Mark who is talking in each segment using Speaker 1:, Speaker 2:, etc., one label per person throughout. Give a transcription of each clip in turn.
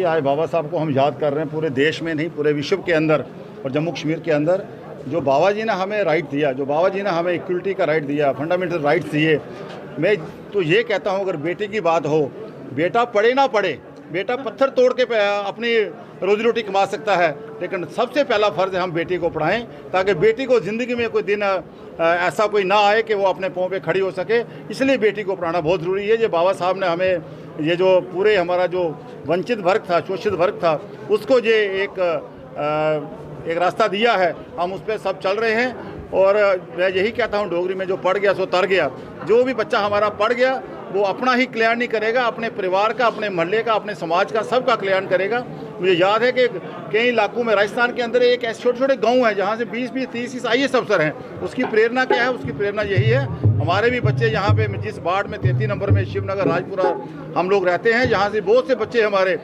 Speaker 1: कि आज बाबा साहब को हम याद कर रहे हैं, पूरे देश में नहीं पूरे विश्व के अंदर और जम्मू कश्मीर के अंदर। जो बाबा जी ने हमें राइट दिया, जो बाबा जी ने हमें इक्वलिटी का राइट दिया, फंडामेंटल राइट्स दिए। मैं तो ये कहता हूँ, अगर बेटी की बात हो, बेटा पढ़े ना पढ़े, बेटा पत्थर तोड़ के अपनी रोजी रोटी कमा सकता है, लेकिन सबसे पहला फ़र्ज़ है हम बेटी को पढ़ाएं, ताकि बेटी को ज़िंदगी में कोई दिन ऐसा कोई ना आए कि वो अपने पाँव पे खड़ी हो सके। इसलिए बेटी को पढ़ाना बहुत ज़रूरी है। ये बाबा साहब ने हमें ये जो पूरे हमारा जो वंचित वर्ग था, शोषित वर्ग था, उसको ये एक रास्ता दिया है, हम उस पर सब चल रहे हैं। और मैं यही कहता हूँ, डोगरी में जो पढ़ गया सो तर गया। जो भी बच्चा हमारा पढ़ गया वो अपना ही कल्याण नहीं करेगा, अपने परिवार का, अपने मोहल्ले का, अपने समाज का, सबका कल्याण करेगा। मुझे याद है कि कई इलाकों में राजस्थान के अंदर एक ऐसे छोटे छोटे गांव हैं जहां से 20-20, 30 IAS अफसर हैं। उसकी प्रेरणा क्या है? उसकी प्रेरणा यही है, हमारे भी बच्चे यहाँ पे जिस वार्ड में 33 नंबर में शिवनगर राजपुरा हम लोग रहते हैं, जहाँ से बहुत से बच्चे हमारे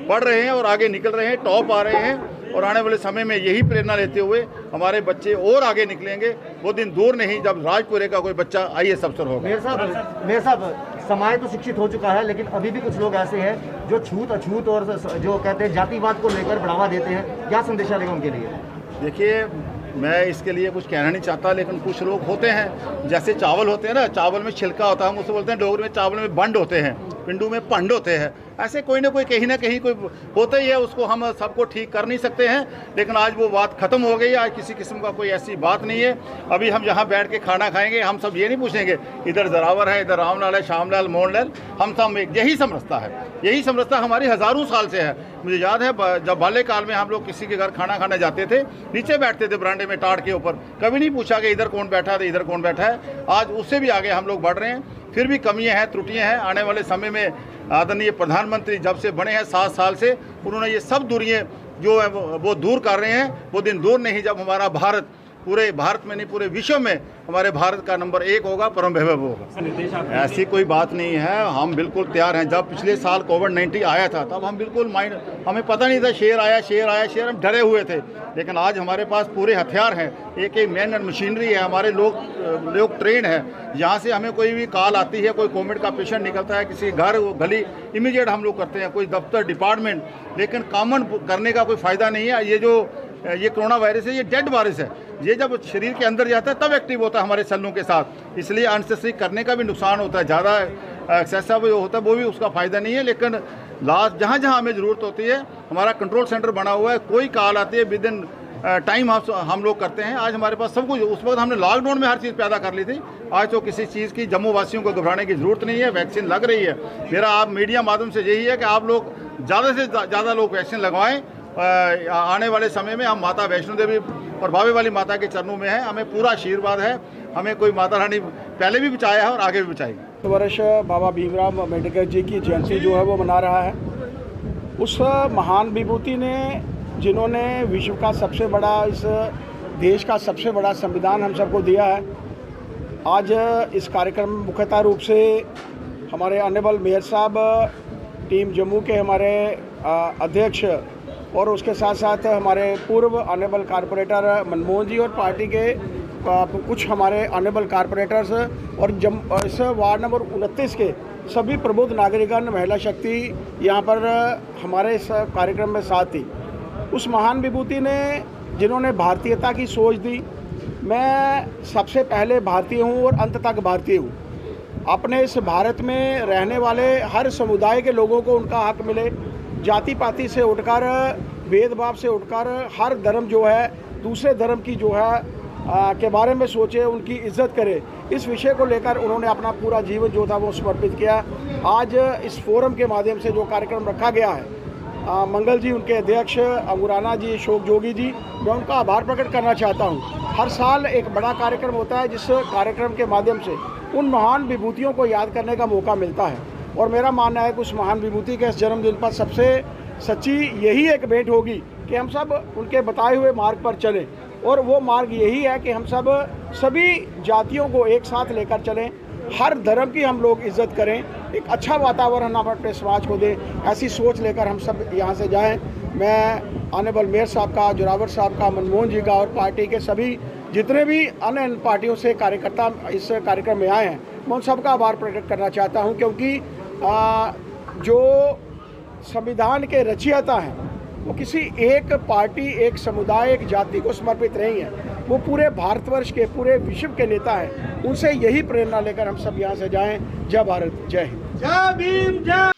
Speaker 1: पढ़ रहे हैं और आगे निकल रहे हैं, टॉप आ रहे हैं। और आने वाले समय में यही प्रेरणा लेते हुए हमारे बच्चे और आगे निकलेंगे। वो दिन दूर नहीं जब राजपुरे का कोई बच्चा IAS अफसर होगा।
Speaker 2: मेयर साहब, समाज तो शिक्षित हो चुका है, लेकिन अभी भी कुछ लोग ऐसे हैं जो छूत अछूत और जो कहते हैं जातिवाद को लेकर बढ़ावा देते हैं। क्या संदेशा देगा उनके लिए?
Speaker 1: देखिए, मैं इसके लिए कुछ कहना नहीं चाहता, लेकिन कुछ लोग होते हैं, जैसे चावल होते हैं ना, चावल में छिलका होता है, हम उससे बोलते हैं डोगरी में चावल में बंड होते हैं, पिंडू में पंड होते हैं। ऐसे कोई ना कोई कहीं ना कहीं कोई होता ही है, उसको हम सबको ठीक कर नहीं सकते हैं। लेकिन आज वो बात ख़त्म हो गई, आज किसी किस्म का कोई ऐसी बात नहीं है। अभी हम जहाँ बैठ के खाना खाएंगे, हम सब ये नहीं पूछेंगे इधर जरावर है, इधर रामलाल है, श्यामलाल, मोहनलाल। हम सब यही समरसता है, यही समरसता हमारी हज़ारों साल से है। मुझे याद है जब बाल्यकाल में हम लोग किसी के घर खाना खाने जाते थे, नीचे बैठते थे बरामदे में टाट के ऊपर, कभी नहीं पूछा कि इधर कौन बैठा है, इधर कौन बैठा है। आज उससे भी आगे हम लोग बढ़ रहे हैं। फिर भी कमियां हैं, त्रुटियां हैं। आने वाले समय में आदरणीय प्रधानमंत्री जब से बने हैं 7 साल से, उन्होंने ये सब दूरियां जो है वो दूर कर रहे हैं। वो दिन दूर नहीं जब हमारा भारत, पूरे भारत में नहीं पूरे विश्व में हमारे भारत का नंबर 1 होगा, परम वैभव होगा। ऐसी कोई बात नहीं है, हम बिल्कुल तैयार हैं। जब पिछले साल कोविड-19 आया था, तब हम बिल्कुल हमें पता नहीं था, शेर आया, हम डरे हुए थे। लेकिन आज हमारे पास पूरे हथियार हैं, एक मैन एंड मशीनरी है, हमारे लोग ट्रेन है। यहाँ से हमें कोई भी कॉल आती है, कोई कोविड का पेशेंट निकलता है किसी घर गली, इमीडिएट हम लोग करते हैं, कोई दफ्तर डिपार्टमेंट। लेकिन कॉमन करने का कोई फ़ायदा नहीं है। ये कोरोना वायरस है, ये डेड वायरस है। ये जब शरीर के अंदर जाता है तब एक्टिव होता है हमारे सेलों के साथ, इसलिए अननेसेसरी करने का भी नुकसान होता है। ज़्यादा एक्सेसिव जो होता है वो भी उसका फ़ायदा नहीं है। लेकिन लास्ट जहाँ जहाँ हमें ज़रूरत होती है, हमारा कंट्रोल सेंटर बना हुआ है, कोई कॉल आती है विद इन टाइम हम लोग करते हैं। आज हमारे पास सब कुछ, उस वक्त हमने लॉकडाउन में हर चीज़ पैदा कर ली थी। आज तो किसी चीज़ की जम्मू वासियों को घबराने की ज़रूरत नहीं है, वैक्सीन लग रही है। मेरा आप मीडिया माध्यम से यही है कि आप लोग ज़्यादा से ज़्यादा लोग वैक्सीन लगवाएं। आने वाले समय में हम माता वैष्णो देवी और भावे वाली माता के चरणों में हैं, हमें पूरा आशीर्वाद है। हमें कोई माता रानी पहले भी बचाया है और आगे भी बचाएगी।
Speaker 3: इस वर्ष बाबा भीमराव अम्बेडकर जी की जयंती जो है वो मना रहा है। उस महान विभूति ने, जिन्होंने विश्व का सबसे बड़ा, इस देश का सबसे बड़ा संविधान हम सबको दिया है, आज इस कार्यक्रम में मुख्यतः रूप से हमारे ऑनरेबल मेयर साहब, टीम जम्मू के हमारे अध्यक्ष और उसके साथ साथ हमारे पूर्व ऑनरेबल कारपोरेटर मनमोहन जी और पार्टी के कुछ हमारे ऑनरेबल कारपोरेटर्स और इस वार्ड नंबर 29 के सभी प्रबुद्ध नागरिकगण, महिला शक्ति यहाँ पर हमारे इस कार्यक्रम में साथ थी। उस महान विभूति ने, जिन्होंने भारतीयता की सोच दी। मैं सबसे पहले भारतीय हूँ और अंत तक भारतीय हूँ। अपने इस भारत में रहने वाले हर समुदाय के लोगों को उनका हक मिले, जाति पाति से उठकर, भेदभाव से उठकर, हर धर्म जो है दूसरे धर्म की जो है के बारे में सोचे, उनकी इज्जत करे। इस विषय को लेकर उन्होंने अपना पूरा जीवन जो था वो समर्पित किया। आज इस फोरम के माध्यम से जो कार्यक्रम रखा गया है, मंगल जी उनके अध्यक्ष, अंगुराना जी, अशोक जोगी जी, मैं उनका आभार प्रकट करना चाहता हूँ। हर साल एक बड़ा कार्यक्रम होता है, जिस कार्यक्रम के माध्यम से उन महान विभूतियों को याद करने का मौका मिलता है। और मेरा मानना है कि उस महान विभूति के इस जन्मदिन पर सबसे सच्ची यही एक भेंट होगी कि हम सब उनके बताए हुए मार्ग पर चलें। और वो मार्ग यही है कि हम सब सभी जातियों को एक साथ लेकर चलें, हर धर्म की हम लोग इज्जत करें, एक अच्छा वातावरण हम अपने समाज को दें। ऐसी सोच लेकर हम सब यहाँ से जाएं। मैं ऑनरेबल मेयर साहब का, जोरावर साहब का, मनमोहन जी का और पार्टी के सभी जितने भी अन्य पार्टियों से कार्यकर्ता इस कार्यक्रम में आए हैं, मैं उन सबका आभार प्रकट करना चाहता हूँ। क्योंकि जो संविधान के रचयिता हैं वो किसी एक पार्टी, एक समुदाय, एक जाति को समर्पित नहीं है, वो पूरे भारतवर्ष के, पूरे विश्व के नेता हैं। उनसे यही प्रेरणा लेकर हम सब यहाँ से जाएं। जय भारत, जय हिंद।
Speaker 4: जय भीम, जय